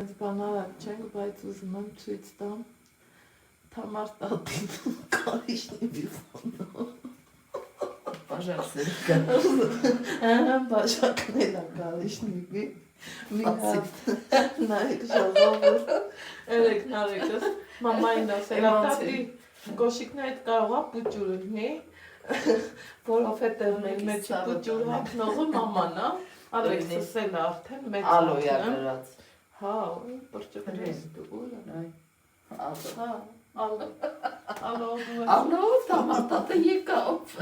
Բանալակ չենք, բայց ուզում եմ ցույց տամ Թամար տատին կարիշնի մի բանով Բաժակսել բաժակնել է կարիշնի մի հատ նայք ժողովը երեք նարեկս մամային ասել տատի գոշիկն այդ կարող է պուճուր լինի որովհետև մեր մեջ պուճուր հագնողը մաման է Ալեքսը սել արդեն մեծ ալոյա գրած հա պրճկրես դուր հա ալո տամատատը եկավ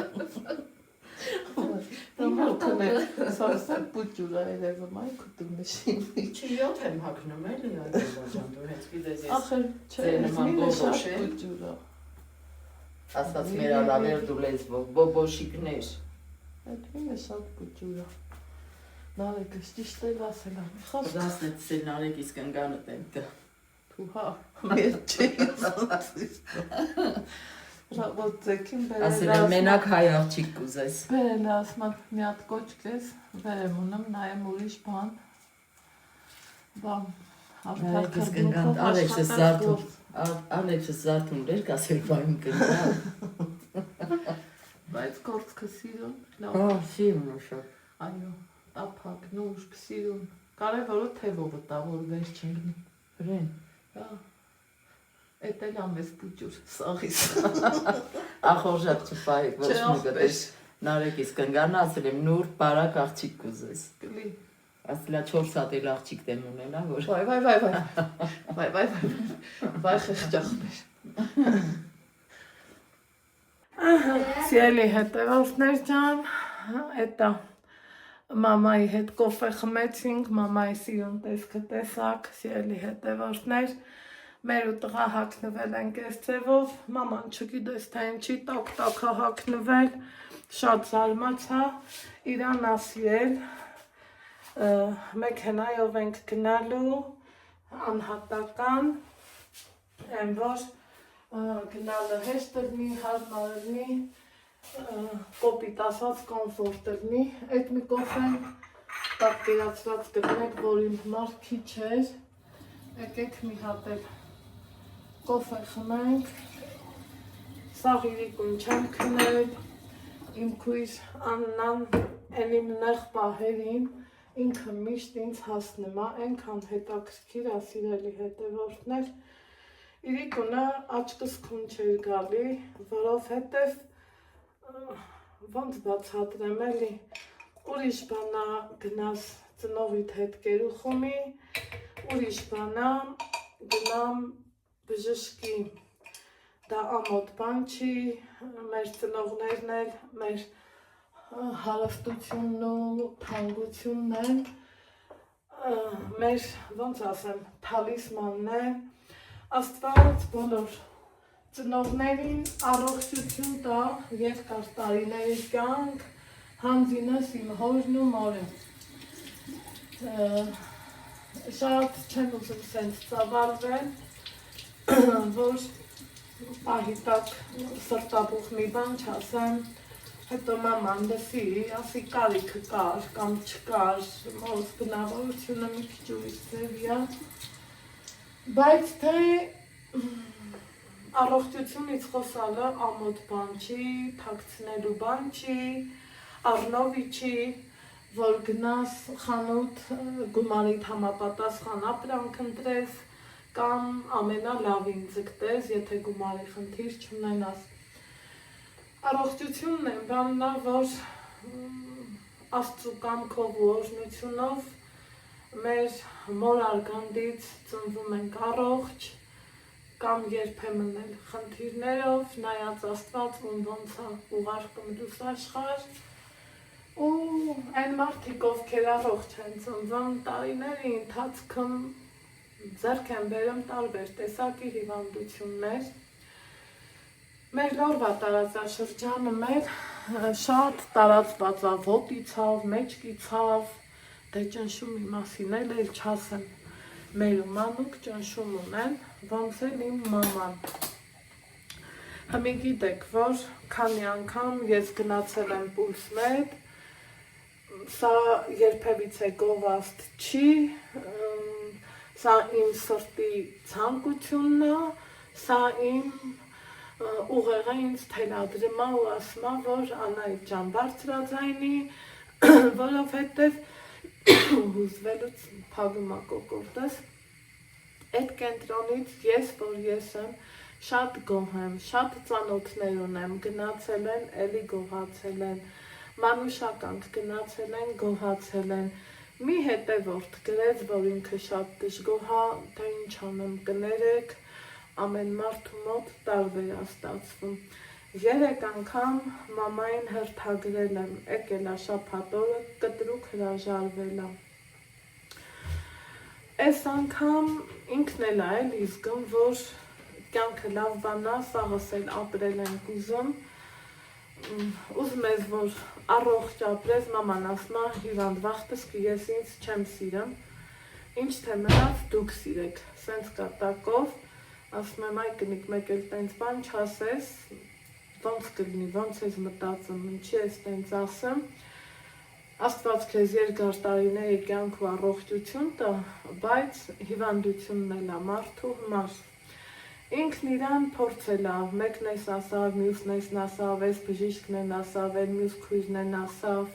Տամատը սարսեն պուճուր է երևում այ կուտում նշիմի Չի յոթ եմ հագնում էլի այդոջան դու հենց գիտես ես Ախր չէ մինը շատ պուճուր է ասած մեր ալավեր դու լեզվով բոբոշիկներ Այդ մինը շատ պուճուր է Նարեկս ճիշտ էլ ասել է մի խոսք Դասնետ սել նարեկիս կնգանը տենտը Հա, մեր չի Ոտ ձեքին Ասել եմ մենակ հայ աղջիկ կուզես Բերել է ասման մի հատ կոչկ ես Վերեմ ունում նայեմ ուրիշ բան Նարեկիս կնգան Ալեքսս զարդում լեր կասել բային կնգան Բայց կործքը սիրուն Սիրուն ու շատ Այո, տապակ, նուշկ, սիրուն Կարևորը թևովը տա, որ վեր չընգնի Հրեն Էդ էլ ամես պուճուր, սաղիս Ախորժակ չպայեք, ոչ մի գտես Նարեկիս կնգանը ասել եմ նուր պարակ աղջիկ կուզես Կլի Ասել է 4 հատ էլ աղջիկ դեմ ունենա, որ Վայ խեղճախներ Սիրելի հետևորդներ ջան, էտա մամայի հետ կոֆե խմեցինք, մամայի սիրուն տեսքը տեսակ, սիրելի հետևորդներ, մեր ու տղա հագնվել ենք այս ձևով, մաման չգիտես թե ինչի տակ-տակ է հագնվել, շատ զարմացա, իրան ասիրել, մեքենայով ենք գնալու, անհատական, են որ գնալը հեշտ լինի, հարմար լինի, կոպիտ ասած կոմֆորտ լինի, այդ մի կոֆեն պատկերացված գտնեք, որ իմ համար քիչ էր, եկեք մի հատ էլ կոֆե խմենք, սաղ իրիկուն չեմ քնել, իմ քույր Աննան են իմ նեղ պահերին, ինքը միշտ ինձ հասնում է, ենքան հետաքրքիր ասիրելի հետևորդներ, իրիկունը աչկս քուն չէր գալի, որովհետև ոնց բացատրեմ էլի, ուրիշ բանա գնաս ծնողիդ հետ կերուխումի, ուրիշ բանա գնամ բժշկի, դա ամոթ բան չի, մեր ծնողներն էլ, մեր հարստությունն ու թանկությունն են, մեր, ոնց ասեմ, թալիսմանն է, Աստված բոլոր ծնողներին առողջություն տա, երկար տարիների կյանք, հանձինս իմ հորն ու մորը։ Շատ չեմ ուզում սենց ծավալվել, որ պահիտակ սրտաբուխ մի բան չասեմ, հետո մաման լսի, ասի կարիքը կար կամ չկար, մոս բնավորությունը մի քիչ ուրիշ ձևի է, բայց թե առողջությունից խոսալը ամոթ բան չի, թաքցնելու բան չի, առնովի չի, որ գնաս խանութ գումարիդ համապատասխան ապրանք ընտրես կամ ամենալավին ձգտես, եթե գումարի խնդիր չունենաս։ Առողջությունն է բանն է, որ Աստծու կամքով ու օրհնությունով մեր մոր արգանդից ծնվում ենք առողջ, կամ երբեմն էլ խնդիրներով, նայած Աստված ոնց է ուղարկում դուս աշխարհ, ու այն մարդիկ, ովքեր առողջ են ծնվում, տարիների ընթացքում ձեռք են բերում տարբեր տեսակի հիվանդություններ։ Մեր լորվա տարածաշրջանը մեր շատ տարածված է ոտի ցավ, մեջքի ցավ, դե ճնշումի մասին էլ չասեմ։ Մեր ու մանուկ ճնշում ունեն, ոնց էլ իմ մաման։ Հիմի գիտեք, որ քանի անգամ ես գնացել եմ պուլսմեդ, սա երբևիցե գովաստ չի, Սա իմ սրտի ցանկությունն է, սա իմ ուղեղը ինձ թելադրում է ու ասում է, որ Անահիտ ջան բարձրաձայնի, որովհետև հուզվելուց փակում է կոկորդս։ Այդ կենտրոնից որ ես եմ, շատ գոհ եմ, շատ ծանոթներ ունեմ, գնացել են, էլի գոհացել են, մանուշականք գնացել են, գոհացել են։ Մի հետևորդ գրեց, որ ինքը շատ դժգոհ է, թե ինչ անեմ, կներեք, ամեն մարդու մոտ տարբեր է ստացվում։ 3 անգամ մամային հերթագրել եմ, եկել է շաբաթ օրը, կտրուկ հրաժարվել է։ Այս անգամ ինքն էլ է էլի զգում, որ կյանքը լավ բան է, սաղս էլ ապրել ենք ուզում։ Ուզում ես, որ առողջ ապրես, մաման ասում է, հիվանդ վախտս կի, ես ինձ չեմ սիրում, ինչ թե մնաց դուք սիրեք, սենց կատակով, ասում եմ, այ կնիկ մեկ էլ տենց բան չասես, ոնց կլինի, ոնց ես մտածում, ինչի ես տենց ասում, Աստված քեզ երկար տարիների կյանք ու առողջություն տա, բայց հիվանդությունն էլ է մարդու համար։ Ինքն իրան փորձել է, մեկն էս ասավ, մյուսն էսն ասավ, էս բժիշկն են ասավ, էլ մյուս քույրն են ասավ,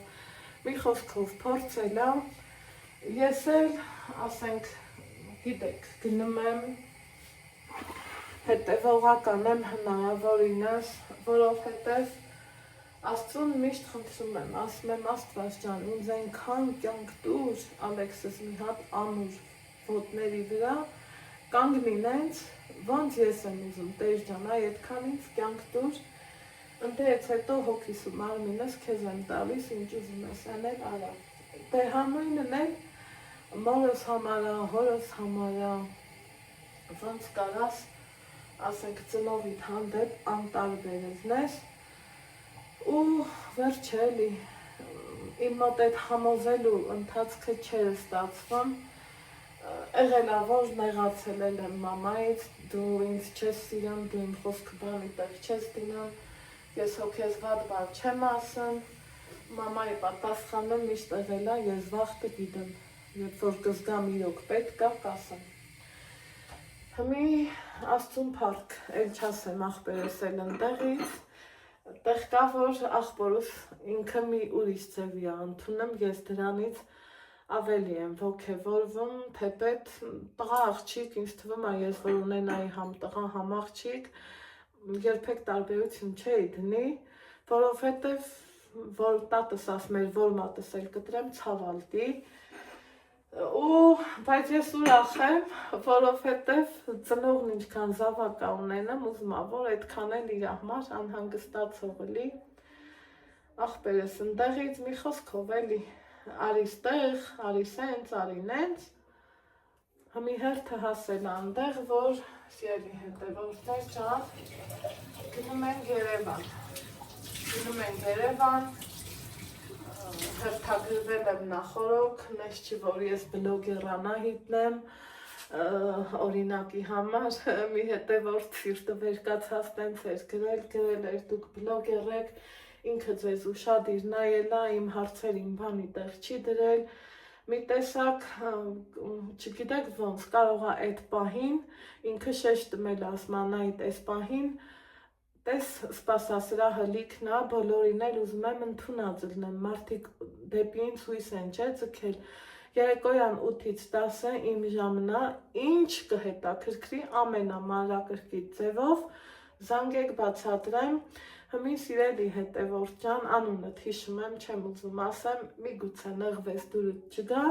մի խոսքով փորձել է, ես էլ, ասենք, գիտեք, գնում եմ, հետևողական եմ հնարավորինս, որովհետև Աստծուն միշտ խնդրում եմ, ասում եմ Աստված ջան, ինձ այնքան կյանք տուր, Ալեքսս մի հատ անուր ոտների վրա, կանգնին այնց, ոնց ես եմ ուզում, Տեր ջան, այ այդքան ինձ կյանք տուր, ընտերից հետո հոգիս ու մարմինս քեզ եմ տալիս, ինչ ուզում ես անել, արա։ Դե համույնն էլ մորս համարա, հորս համարա, ոնց կարաս, ասենք ծնողիդ հանդեպ անտարբերես, ու վերջ էլի, իմ մոտ այդ համոզելու ընթացքը չէր ստացվում, եղել է, որ նեղացել եմ մամայից, դու ինձ չես սիրում, դու իմ խոսքը բանի տեղ չես դնում, ես հո քեզ վատ բան չեմ ասում, մամայի պատասխանը միշտ եղել է, ես վախտը գիտեմ, երբ որ կզգամ իրոք պետք է կասեմ։ Հիմի Աստծուն փառք, էլ չասեմ ախպերս էլ ընտեղից, Տեղ կա, որ ախպորս ինքը մի ուրիշ ձևի է ընդունում, ես դրանից ավելի եմ ոգևորվում, թեպետ տղա աղջիկ, ինձ թվում է, ես որ ունենայի համ տղա, համ աղջիկ, երբեք տարբերություն չէի դնի, որովհետև որ տատս ասում էր, որ մատս էլ կտրեմ, ցավալտի, բայց ես ուրախ եմ, որովհետև ծնողն ինչքան զավակ ունենամ, ուզում եմ, որ այդքան էլ իր համար անհանգստացող լի, ախպերս ընդեղից մի խոսքով էլի, արի ստեղ, արի սենց, արի նենց, հիմի հերթը հասել այնտեղ, որ սիրելի հետևորդներ ջան, գնում ենք Երևան, հերթագրվել եմ նախորոք, նես չի, որ ես բլոգեր Անահիտն եմ, օրինակի համար, մի հետևորդ սիրտը վերկացած տենց էր գրել էր դուք բլոգեր եք, ինքը ձեզ ուշադիր նայել է, իմ հարցերին բանի տեղ չի դրել, մի տեսակ, չգիտեք ոնց, կարող է այդ պահին, ինքը շեշտում էլ ասում Անահիտ այս պահին, տես սպասասրահը լիքն է, բոլորին էլ ուզում եմ ընդունած լինեմ, մարդիկ դեպի ինձ հույս են չէ ձգել, երեկոյան 8-ից 10-ը իմ ժամն է, ինչ կհետաքրքրի ամենամանրակրկիտ ձևով, զանգեք բացատրեմ, հիմի սիրելի հետևորդ ջան, անունդ հիշում եմ, չեմ ուզում ասեմ, միգուցե նեղվես դուրդ չգա,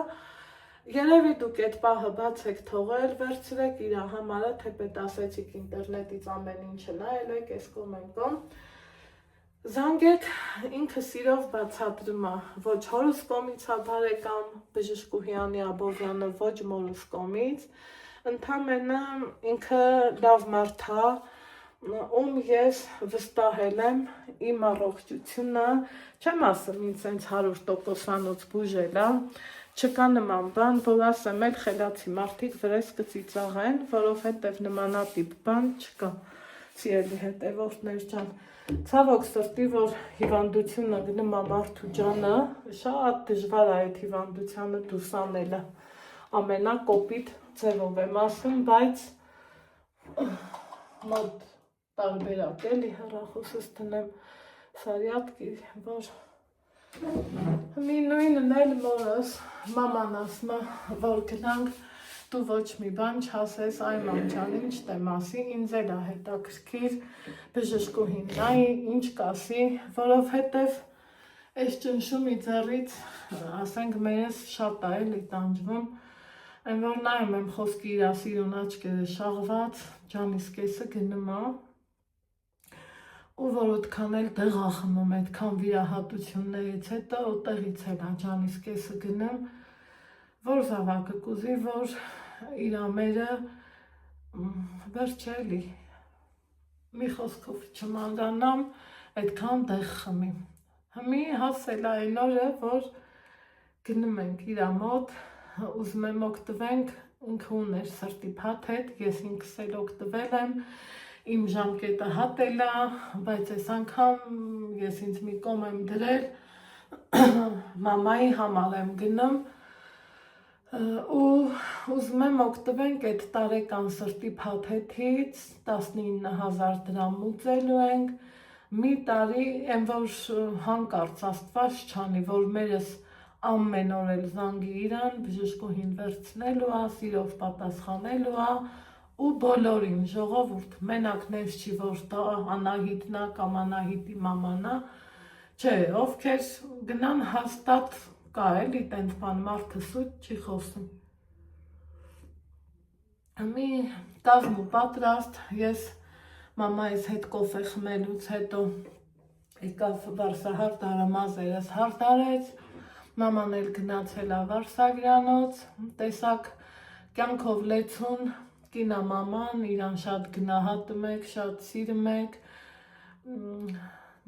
Երևի դուք այդ պահը բաց եք թողել, վերցրեք իր համարը, թեպետ ասեցիք ինտերնետից ամեն ինչը նայել եք, այս կողմ են կողմ, զանգեք, ինքը սիրով բացատրում է, ոչ հորս կողմից է բարեկամ բժշկուհյանի Աբովյանը, ոչ մորս կողմից, ընդամենը ինքը լավ մարդ է, ում ես վստահել եմ իմ առողջությունը, չեմ ասում ինձ հենց 100%-անոց բուժել է, չկա նման բան, որ ասեմ էլ խելացի մարդիկ վրես կծիծաղեն, որովհետև նմանատիպ բան չկա, սիրելի հետևորդներ ջան, ցավոք սրտի, որ հիվանդությունը գնում է մարդու ջանը, շատ դժվար է այդ հիվանդությանը դուրս անելը, ամենակոպիտ ձևով եմ ասում, բայց մոտ տարբերակ էլի հեռախոսս տնեմ սարյատկի, որ մի նույնն էլ մորս մաման ասում է, որ գնանք դու ոչ մի բան չասես, այ մամջան, ինչ տեմ ասի, ինձ էլ է հետաքրքիր բժշկուհին նայի, ինչ կասի, որովհետև այս ճնշումի ձեռից, ասենք մերս շատ է էլի տանջվում, այն որ նայում եմ խոսքի իրա սիրուն աչքերը շաղված, ջանիս կեսը գնում է, ու որ ոտքան էլ դեղ ախմում այդքան վիրահատություններից հետո, ոտեղից էլ է ջանիս կեսը գնում, որ զավակը կուզի, որ իր ամերը վերջ էլի, մի խոսքով չմանրանամ, այդքան դեղ խմի։ Հիմի հասել է այն օրը, որ գնում ենք իր մոտ, ուզում եմ օգտվենք, ինքը ուներ սրտի փաթեթ, ես ինքս էլ օգտվել եմ, իմ ժամկետը հատել է, բայց այս անգամ ես ինձ մի կողմ եմ դրել, մամայի համար եմ գնում ու ուզում եմ օգտվենք այդ տարեկան սրտի փաթեթից 19,000 դրամ ուծելու ենք, մի տարի եմ որ հանկարծ աստված չանի, որ մերս ամեն օր էլ զանգի իրան, բժշկուհին վերցնելու է, սիրով պատասխանելու է ու բոլորին ժողովուրդ, մենակ նենց չի, որ դա Անահիտն է կամ Անահիտի մաման է, չէ, ովքեր գնան հաստատ կա էլի տենց բան, մարդը սուտ չի խոսում։ Մի կազմ ու պատրաստ, ես մամայիս հետ կոֆե խմելուց հետո եկավ Վարսահարդարը մազերս հարդարեց, մաման էլ գնացել է Վարսավիրանոց, տեսակ կյանքով լեցուն, կինա մաման, իրան շատ գնահատում եք, շատ սիրում եք,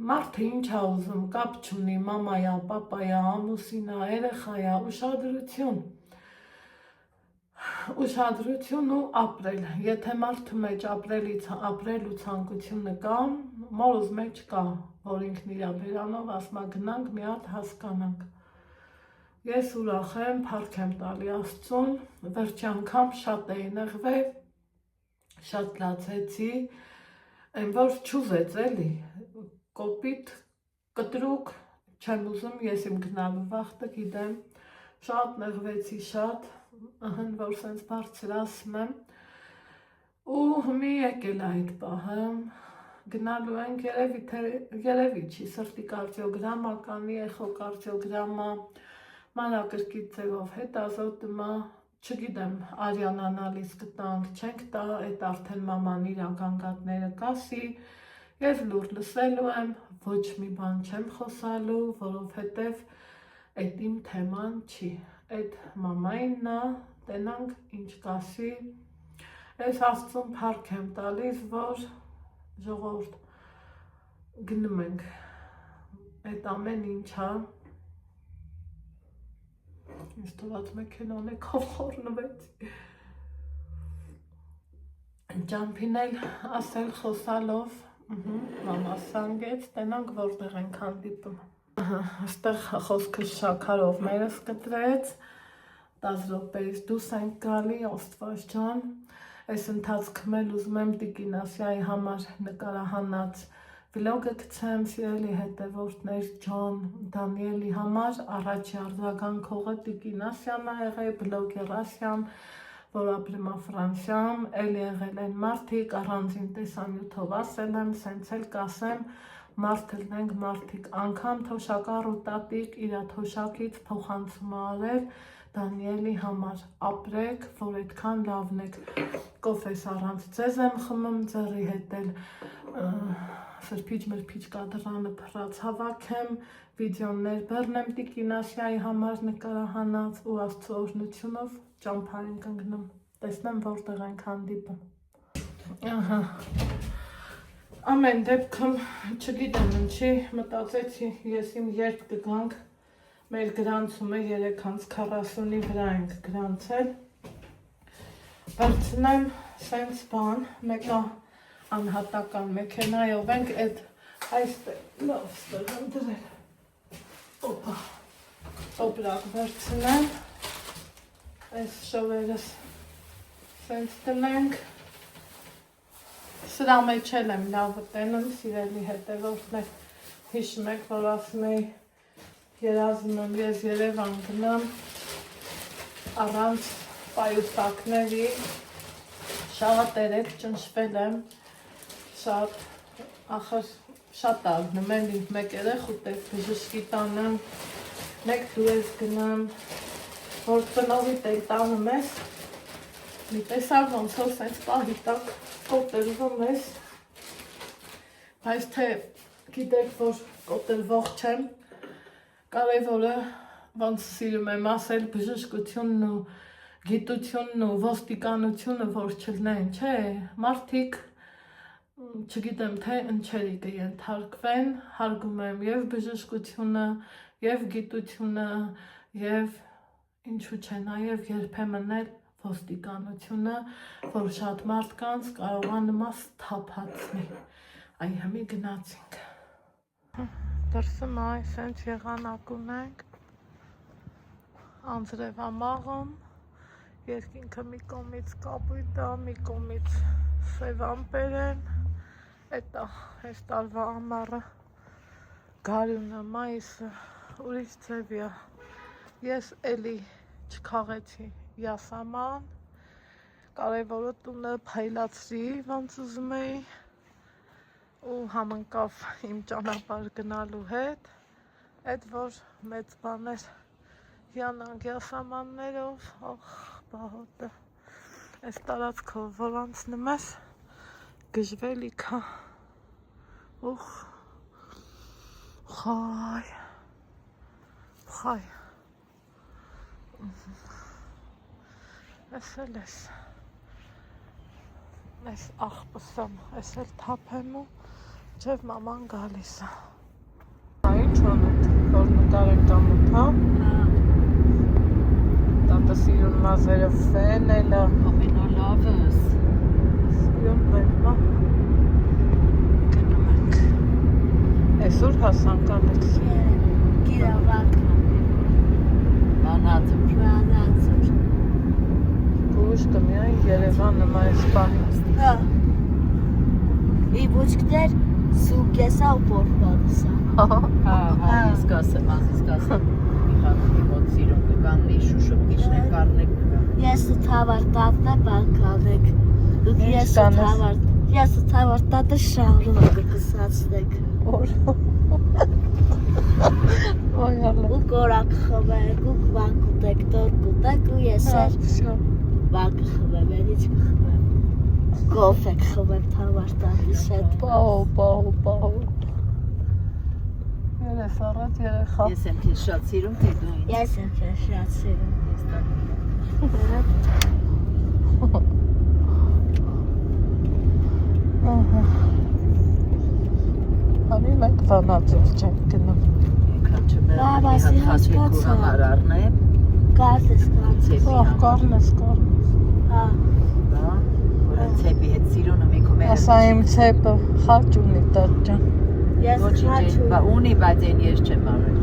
մարդը ինչ է ուզում, կապ չունի, մամայա, պապայա, ամուսինա, երեխայա, ուշադրություն ու ապրել, եթե մարդու մեջ ապրելու ցանկությունը կա, մորուզ մեջ կա, որ ինքն իրա բերանով ասма գնանք մի հատ հասկանանք։ Ես ուրախ եմ, փառք եմ տալի Աստծուն, վերջի անգամ շատ էի նեղվել, շատ լացեցի, այն որ չուզեց էլի, կոպիտ, կտրուկ, չեմ ուզում, ես իմ գնալու վախտը գիտեմ, շատ նեղվեցի, շատ, ըհն որ սենց բարձր ասում եմ, ու մի եկել այդ պահը, գնալու ենք երևի չի, սրտի կարդիոգրամա կանի, էխոկարդիոգրամա, մանրակրկիտ ձևով հետազոտում է, չգիտեմ, արյան անալիզ կտանք, չենք տա, այդ արդեն մաման իր ականգատները կասի, ես լուր լսելու եմ, ոչ մի բան չեմ խոսալու, որովհետև այդ իմ թեման չի, այդ մամայինն է, տենանք ինչ կասի, ես Աստծուն փառք եմ տալիս, որ ժողովուրդ գնում ենք, այդ ամեն ինչա, Ես թված մեքենան է կավ խորնվեց, ճամփին էլ ասել խոսալով, մամա սանգեց, տենանք որտեղ ենք հանդիպում, այստեղ խոսքը շաքարով մերս կտրեց, 10 րոպեից դուրս ենք գալի, Աստված ջան, այս ընթացքում էլ ուզում եմ Տիկին Ասիայի համար նկարահանած վլոգը գցեմ, սիրելի հետևորդներ ջան, Դանիելի համար առաջի արձագանքողը Տիկին Ասիան է եղել, բլոգեր Ասիան, որ ապրում է Ֆրանսիայում, էլ եղել են մարդիկ, առանձին տեսանյութով ասել եմ, սենց էլ կասեմ, մարդել ենք մարդիկ, անգամ թոշակառ ու տատիկ իրա թոշակից փոխանցում արել Դանիելի համար, ապրեք, որ այդքան լավն եք, կոֆես առանց ձեզ եմ խմում, ձեռի հետ էլ սրբիչ-մրբիչ կադրանը փռած հավաքեմ, վիդեոներ բեռնեմ Տիկին Ասիայի համար նկարահանած ու Աստծո օրհնությունով ճամփա ենք ընկնում, տեսնեմ որտեղ ենք հանդիպում։ Ահա, ամեն դեպքում չգիտեմ ինչի, մտածեցի ես իմ երբ կգանք, մեր գրանցումը 3:40-ի վրա ենք գրանցել, վերցնեմ սենց բան, մեկա անհատական մեքենայով ենք այդ այստեղ լավ ստեղան դրել, օպա, օպրակ վերցնեմ, Այս շովերս սենց տնենք։ Սրա մեջ էլ եմ լավը տենում, սիրելի հետևորդներ, հիշում եք, որ ասում էի երազում եմ ես Երևան գնամ առանց պայուսակների, շատ երեք ճնշվել եմ, շատ ալնում էլի, մեկ երեխու տեղ բժշկի տանեմ, մեկ դու ես գնամ, որ տնովի տեղ տանում ես, մի տեսար ոնց որ սենց պահի տակ կոտելվում ես, բայց թե գիտեք, որ կոտելվող չեմ, կարևորը ոնց սիրում եմ ասել բժշկությունն ու գիտությունն ու ոստիկանությունը որ չլնեն, չէ, մարդիկ չգիտեմ թե ընչերի կենթարկվեն, հարգում եմ և բժշկությունը, և գիտությունը, և ինչու չէ նաև երբեմն էլ ոստիկանությունը, որ շատ մարդկանց կարողա նմաս թափացնի, այ հմի գնացինք։ Դրսում այ սենց եղանակում ենք, անձրևամաղում, երկինքը մի կողմից կապույտ է, մի կողմից սև ամպեր են, էտա այս տարվա ամառը, գարունը, մայիսը, ուրիշ ձև է, ես էլի չքաղեցի յասաման, կարևորը տունը փայլացրի, ոնց ուզում էի, ու համընկավ իմ ճանապարհ գնալու հետ, այդ որ մեծ բաներ յանանք յասամաններով, ախ, բահոտը, այս տարածքով որ անցնում ես, գժվելիք է, ուխ, խայ, ես էլ ես, ես աղբս եմ, ես էլ թափեմ ու ջև մաման գալիս է։ Ինչ անուտ, որ նկարենք ամուտ, հա? Տատը սիրուն մազերը վեն էլա։ Ամենալավս։ Սիրուն վեն, հա։ Գնում ենք։ Այսուր հասանք Ալեքս։ Կիրավակը։ Վանաձոր։ Ուշտը միայն Երևանը մայս պահից։ Հա։ Իբուչքներ սուկեսա ու պորպադսա։ Հա, իսկ ասեմ, մի խանունի մոտ սիրում կկաննի, շուշուպիչն է կարնեք կկան։ Ես ու թավարտատն է բանկանեք, դուք ես ու թավարտատը շաղրում է կսացնեք։ Ոյ հալը։ Ու կորակ խվեք, ու բան կուտեք, տոր կուտեք, ու ես էր բան կխվեմ, էլիչ կխվեմ։ Գոֆ եք խվեմ թավարտատիս հետ։ Պահո։ Երես առած երեխա։ Ես եմ քեզ շատ սիրում, թե դու ինձ։ Ես եմ քեզ շատ սիրում։ Անի մենք Վանաձոր չենք գնում։ Եկան չմերան մի հատ խաչվեք ու համար առնեմ։ Կարս ես։ Կարնես։ Հա։ Որ այդ ցեպի հետ սիրունը մի կոմերը։ Ասա իմ ցեպը խաչ ունի տատ ջան։ Ես խաչ ունի։ Ունի, բայց այն ես չեմ արել։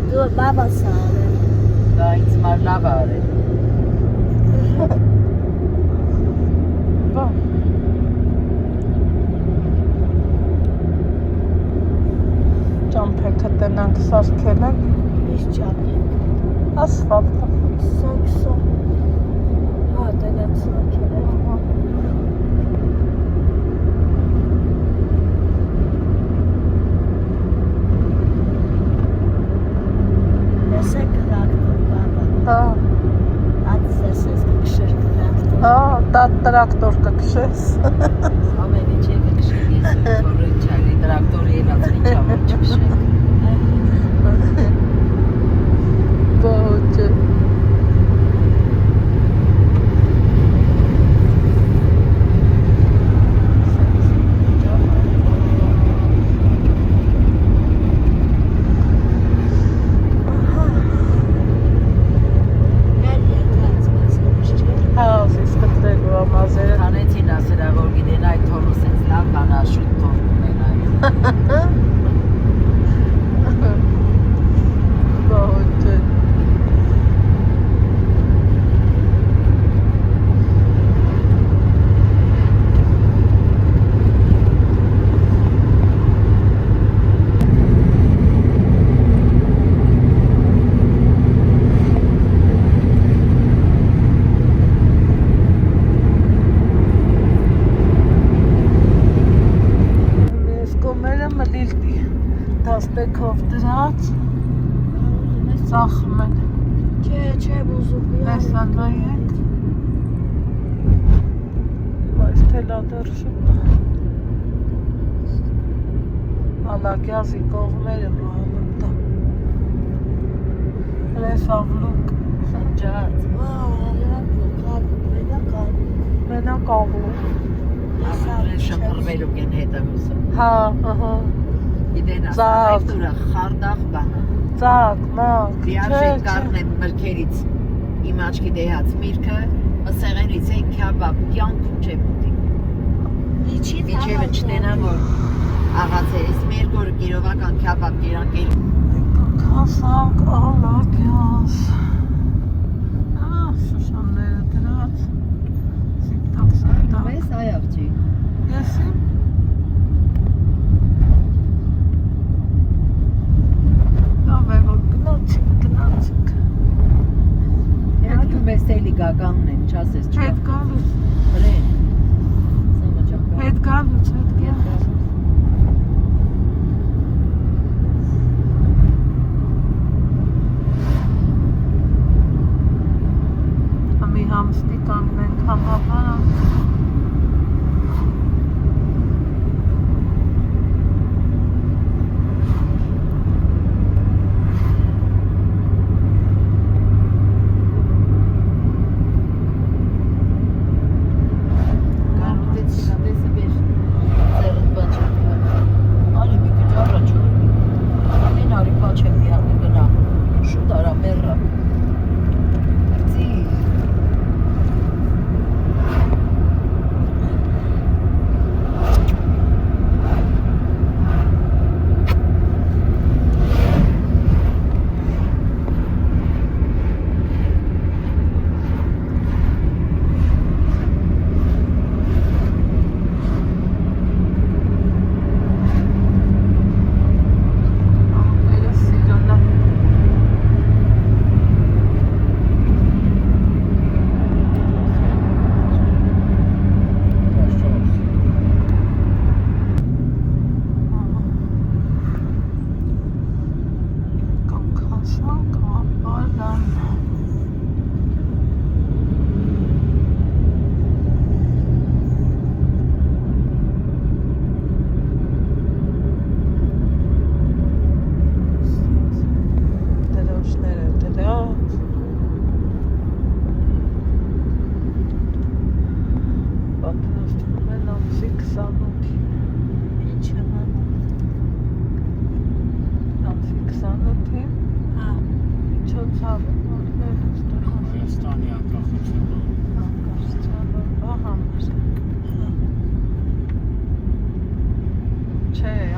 Դու բաբաս արել։ Դա ինձ մար լավ արել։ Բա։ Ճամփեքը տնանք սարքել են։ Ինչ ճամփեք։ Ասֆալտը։ Սոքսո։ Հա, դրանց սարքել են։ Ես է կրակտոր բաբա։ Հա։ Ատսես ես կքշեր կրակտոր։ Հա, տատ տրակտոր կքշես։ Ամեն ինչ է կքշել, ես որ չալի տրակտորի ելածն ինչա որ չքշել։ Բոջը։ Հանեցին ասերա, որ գիտեն այդ թորը սենց լավ բան աշուտ թոր ունեն այդ։ Բեքով դրած ծախում են Չէ, ուզում Տեսան նայեք Բայց թելադար շուտ Ալագյազի կողմերը մահալում դա Լեսավլուկ Սանջած Մենակ ավլու Շփռվելով են հետը հուսը Հա, ահա Գիտեն Ծակ։ ասա խարդախ բանը Ծակ, մակ Դիարժեք կարն են մրքերից իմ աչքի դեհած միրքը սեղենից են քյաբաբ կյանքում չեմ ուտի Միջևը չտենամ որ աղացերից մի երկու կիրովական քյաբաբ կերանքել Կասակ ալագյազ Շուշանները դրած Սիպտակ Մեզ այաղջի Ես եմ Ավերոտ գնացիք Հատում ես էլի գականն են, չասես չկա Հետ գալուց Հրեն Սամա ճապա Հետ գալուց Համի համստի կանգնենք համավան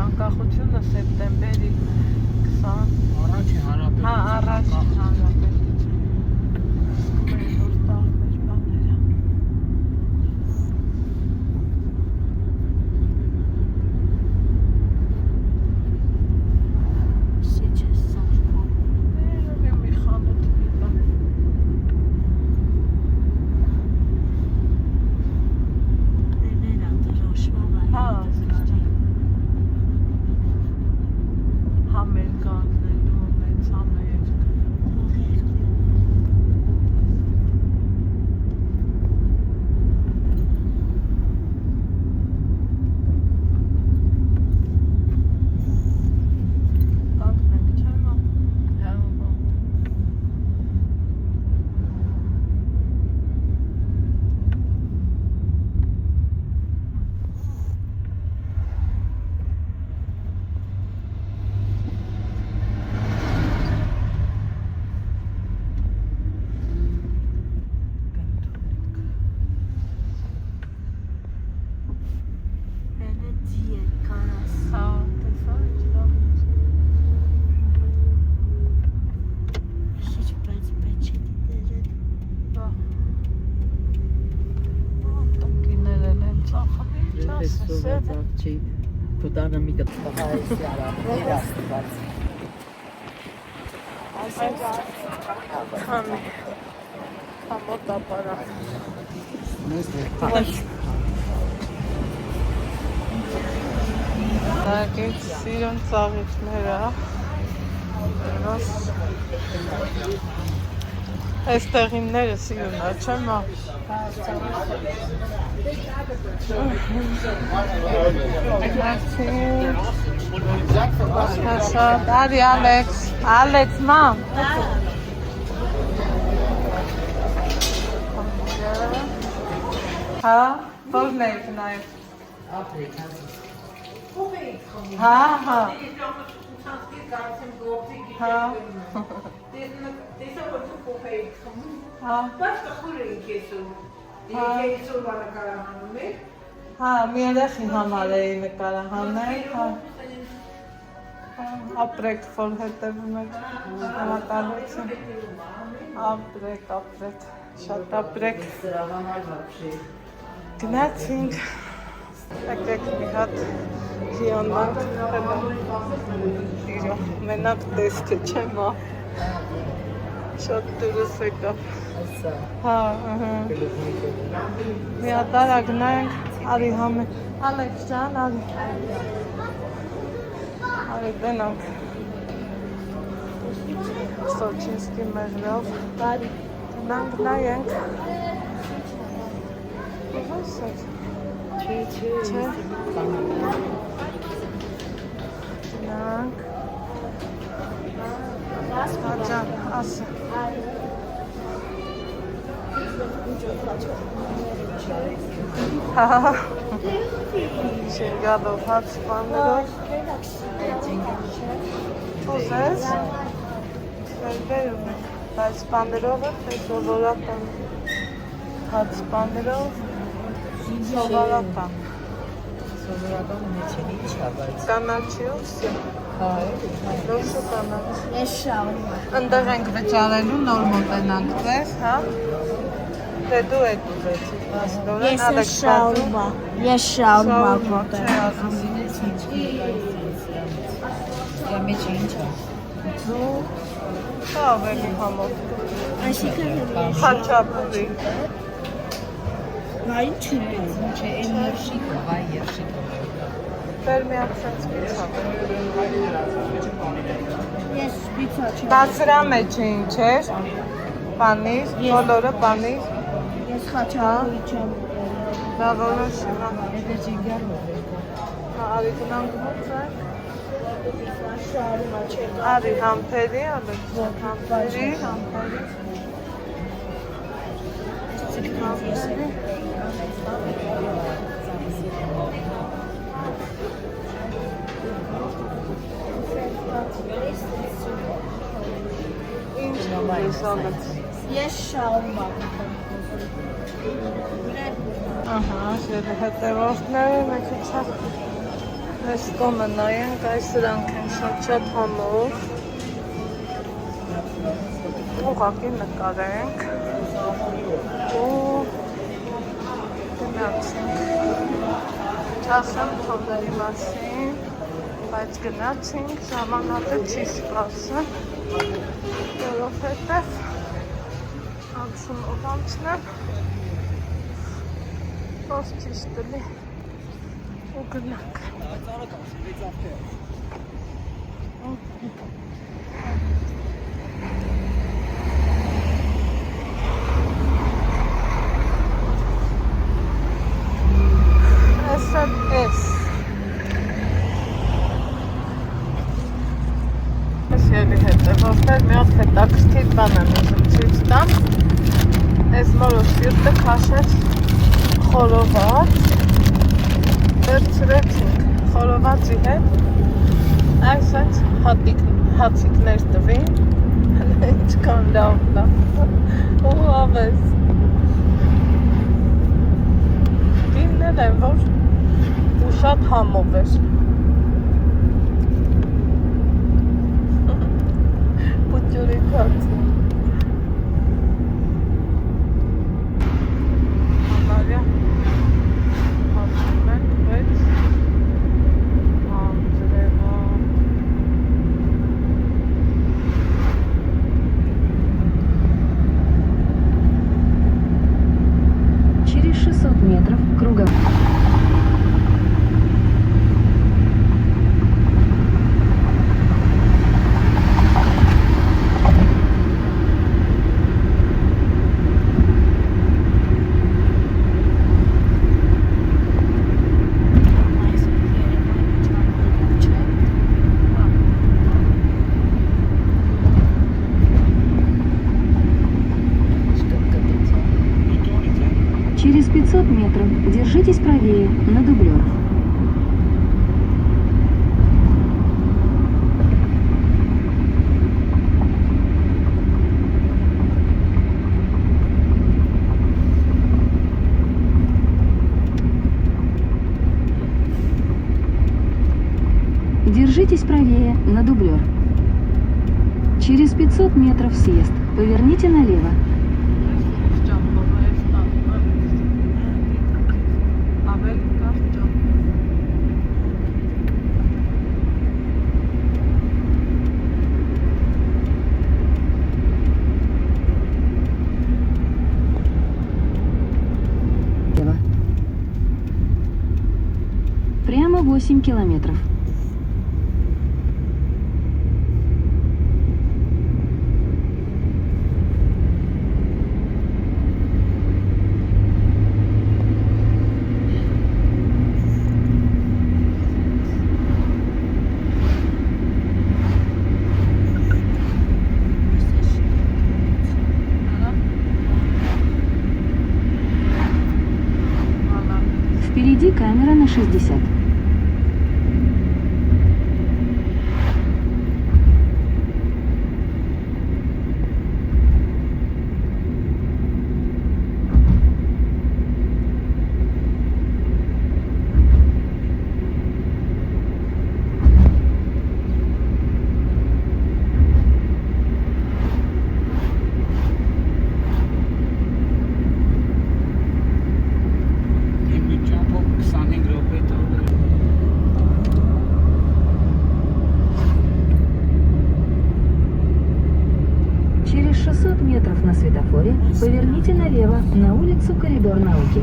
Անկախությունը սեպտեմբերի 20 Առաջ հարաբերություն Հա, առաջ հանրապետություն Մեր տարբեր բաները Сейчас սարքում Երևի մի խանութ մի բան Ներերա դրոշմա Հա, վայրը Համեր կաննելու մեծ համեր Կանգնենք չեմ Վենեցիա կանաս Հա, տեսա ինչ լավ Քիչ բայց պետք չէ դերել Տոկիներն են ծախում ինչ ասես Չի Կուտանը մի կտվահա էսի արամներ աստված Քանի Համոտ ապարա մեզ դեպք Դա ժամանակից սիրուն ծաղիքները այստեղինները սիրուն է, չեմ ա Daddy, Alex, Mom. Հա, ո՞րն եք նայել։ Հա, հա։ Հա։ Հա, մի երեխի համար էի նկարահանել, հա։ Ապրեք, որ հետևում եք հավատալություն։ Ապրեք, շատ ապրեք։ Գնացինք, եկեք մի հատ հիանանք, մենակ տեսքը չեմ ա, շատ դուրս եկավ, հա, մի հատ արա գնայինք, արի համե, Ալեքս ջան, արի գնանք, Սոչինսկի մեջրով, գնանք նայենք, Չէ։ Գնանք։ Աջան, ասը։ Հա, շենգալով հատ սպաններով։ Ուզես։ Վերբերում ենք, բայց սպաններով է, թե սովորական։ Հատ սպաններով։ Սովորական։ Սովորական մեջին ինչ է, բայց Կանաչի ուսի։ հա, Ոչ կանաչ։ Ես շաուրմա։ Ընդեղ ենք վճարելու, նոր մոտենանք ձեզ, հա։ Դե դու եք ուզեցիք, Ասլորեն, Ալեքս շաուրմա։ Ես շաուրմա չէ ասում։ Դա մեջին ինչ է։ Դա ավելի համոտ։ Այսինքն Խաչապուրի։ Այն չի։ Չէ, այն երշիկը, վայ երշիկը։ Բեր մի ակսենց պիցա։ Ես պիցա չեմ։ Դա սրա մեջ է ինչ էր, պանիր, բոլորը պանիր։ Ես խաչապուրի չեմ։ Դա որոշի, հա։ Եթե ջինգարով է։ Հա, արի գնանք մոծակ։ Շաուրմա չեմ։ Արի համբերի, Ալեքս, համբերի։ Ինչ ես Ալեքս։ Ես շաուրմա։ Ահա, հետևորդները մեկ իցավ այս կոմը նայենք, այս սրանք են շատ համով ուղղակի նկարենք ու գնացինք չասեմ թողների մասին, բայց գնացինք, ժամանակը չի սպասում որովհետև անցում օղանցնեմ Ով ճիշտ լի ու գնանք Ես ելի հետևորդներ մի հատ հետաքրքիր բան եմ ուզում ցույց տամ Այս մորը սիրտը քաշեց խորոված վերցրեցինք խորովածի հետ այսպես հացիկներ տվին ինչքան լավն է ու ավես դիմներ են որ ու շատ համով էր պուտյուրի քացը метров. Держитесь правее, на дублер. Держитесь правее, на дублер. Через 500 метров съезд. Поверните налево. Прямо 8 километров. Впереди камера на 60. Через 600 метров на светофоре поверните налево на улицу Коридор науки.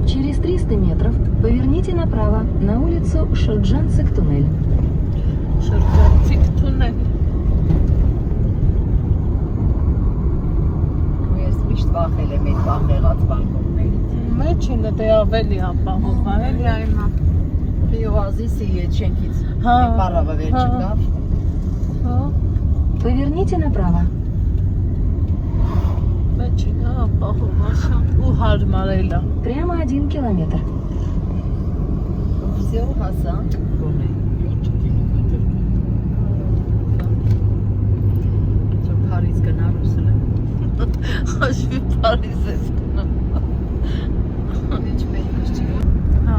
Через 300 метров поверните направо на улицу Շրջանցիկ-տունել. Շրջանցիկ-տունել. Ես միշտ վախել եմ այդ վախեղած բալկոններից։ Մեջինը դե ավելի ապահով է, էլի այնա։ Մի օազիսի այդ շենքից պարավը վեր չկավ։ Поверните направо. Մեջինը ապահով է ու հարմարել է։ Прямо 1 километр. Все, հասանք գոնե։ 7 կիլոմետր։ Čo Փարիզ գնալուս եմ։ Հաշվի Փարիզ ես գնա։ Ինչ պետք չի։ Հա։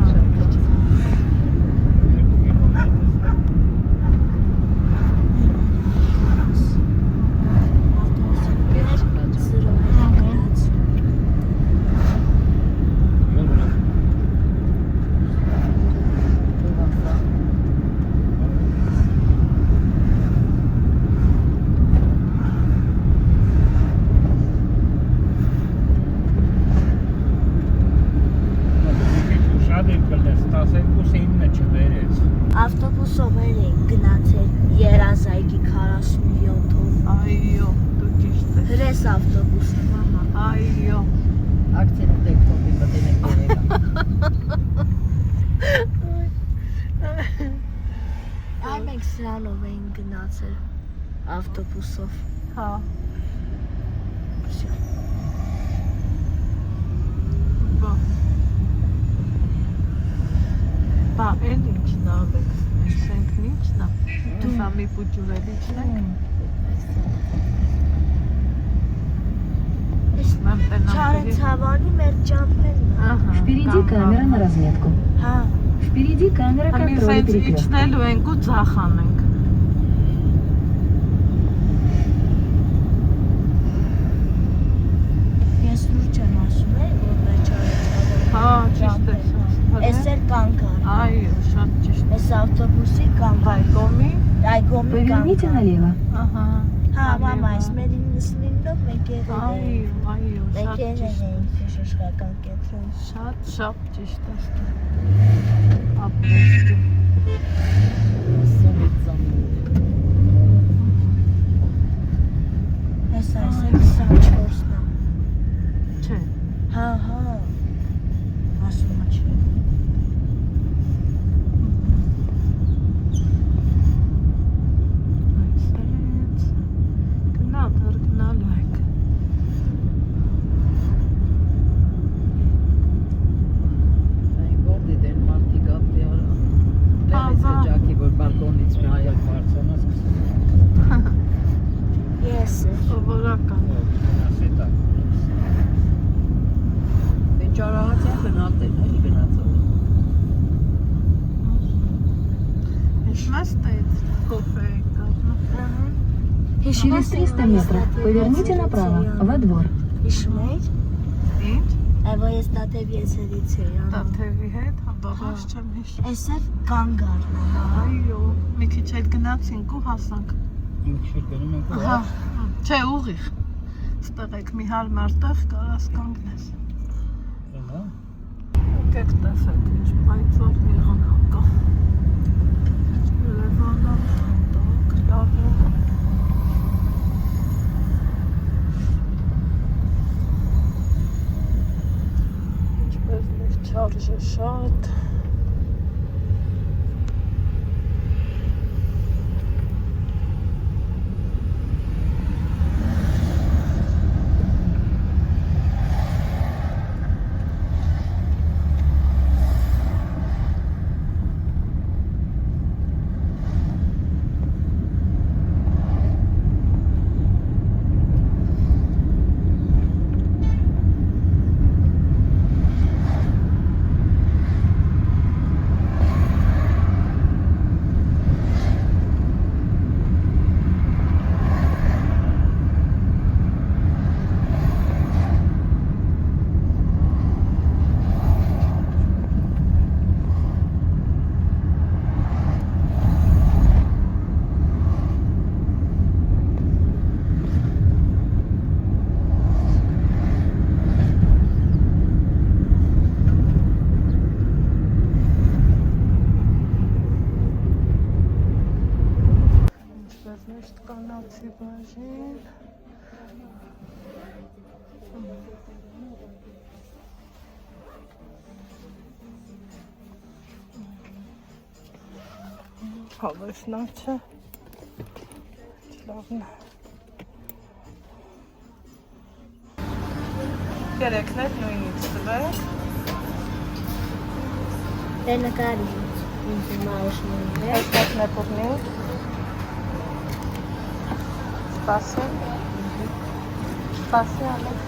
12-ին մեջը վերեց։ Ավտոբուսով էինք գնացել Երազայքի 47-ով։ Այո, դու ճիշտ ես։ Հրես ավտոբուսը, մամա։ Այո։ Ակցիոն դեկտոպի մտենք երևա։ Այ մենք սրանով էինք գնացել ավտոբուսով։ Հա։ Բա, են ինչն ավեք, շենքն ինչն է, հեսա մի պուջուրել ինչն ենք։ Չարենցավանի մեր ճամփերն է։ Впереди камера на разметку. Հա։ Впереди камера Ամի контроля սենց перекрестка. իջնելու ենք ու ձախան ենք։ Ես լուրջ եմ ասում եմ, որ մեր չարենցավանի։ Հա, ճիշտ ես։ Էս էլ կանգար։ Այո, շատ ճիշտ։ Էս ավտոբուսի կանգար։ Բայկոմի։ Դայգոմի Поверните կանգար։ налево. Ահա։ Հա, մամա, այս մեր 99-ով մենք եղել ենք։ Այո, Մենք շատ եղել ճիշտ։ ենք բժշկական կենտրոն։ Շատ ճիշտ ես։ Ապրեստի։ Էս այս էլ 24-ն է։ Չէ։ Հա, հա։ Ասում եմ չէ։ Այսպես։ Գնա, դեռ գնալու ենք։ Այն որ դիտեն մարդիկ ապի արա։ Դեմից կջակի, որ բալկոնից մի հայակ բարձանաց Ես է։ Սովորական։ Գնասետա։ Ինչ արահացյա գնատել, էլի գնացել։ Ինչպես տեց կոֆե կազմը։ Через 300 метров поверните направо, во двор. Հիշում եք։ Ինչ։ Այո, ես դատև եսերից էի անում։ Տաթևի հետ, հա, բաղաշ չեմ հիշում։ Էս էլ կանգարն է։ Այո, մի քիչ այդ գնացինք ու հասանք։ Ինք շուտ գնում ենք։ Հա, չէ, ուղիղ։ Ստեղ եք մի հարմար տեղ կարաս կանգնես։ Հա։ Եկեք տեսեք ինչ պայծառ եղանակ կա։ Երևանը տակ, լավ է։ Ինչպես մեր չարժը շատ։ Միշտ կանացի բաժին։ Հավեսնա չէ։ Լավն է։ Երեքն էլ նույնից տվեք։ Դե նկարի ինձ մաշնում է։ Այսպես նկողնի։ Սպասի։ Սպասի ամեն։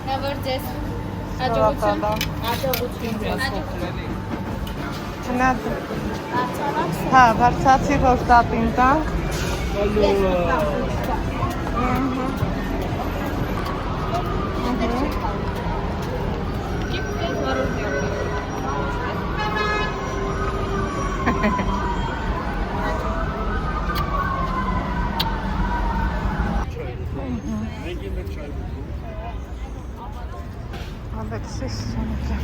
Նավրդես, հաջողություն, Հաջողություն։ Չնայած հա, վարցացի որ տապին տանք։ Alexis Sonike.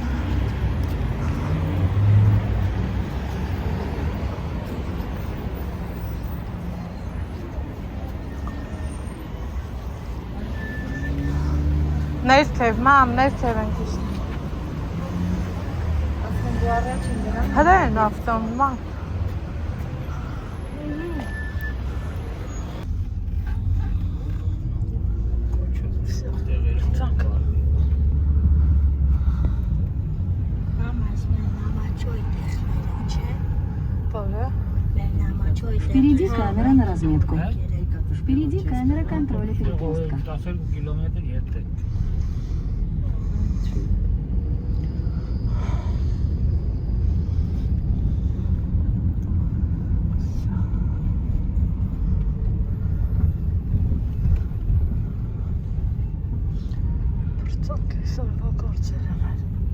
Ներքև, մամ, ներքև ենք իշտ։ Ասում դու առաջին դրան։ Հրե են ավտոն, մամ։ Впереди камера на разметку. Впереди камера контроля перекрестка. 10 կիլոմետր ետ է։ Բրծոք այսօրվա գործեր են այդ։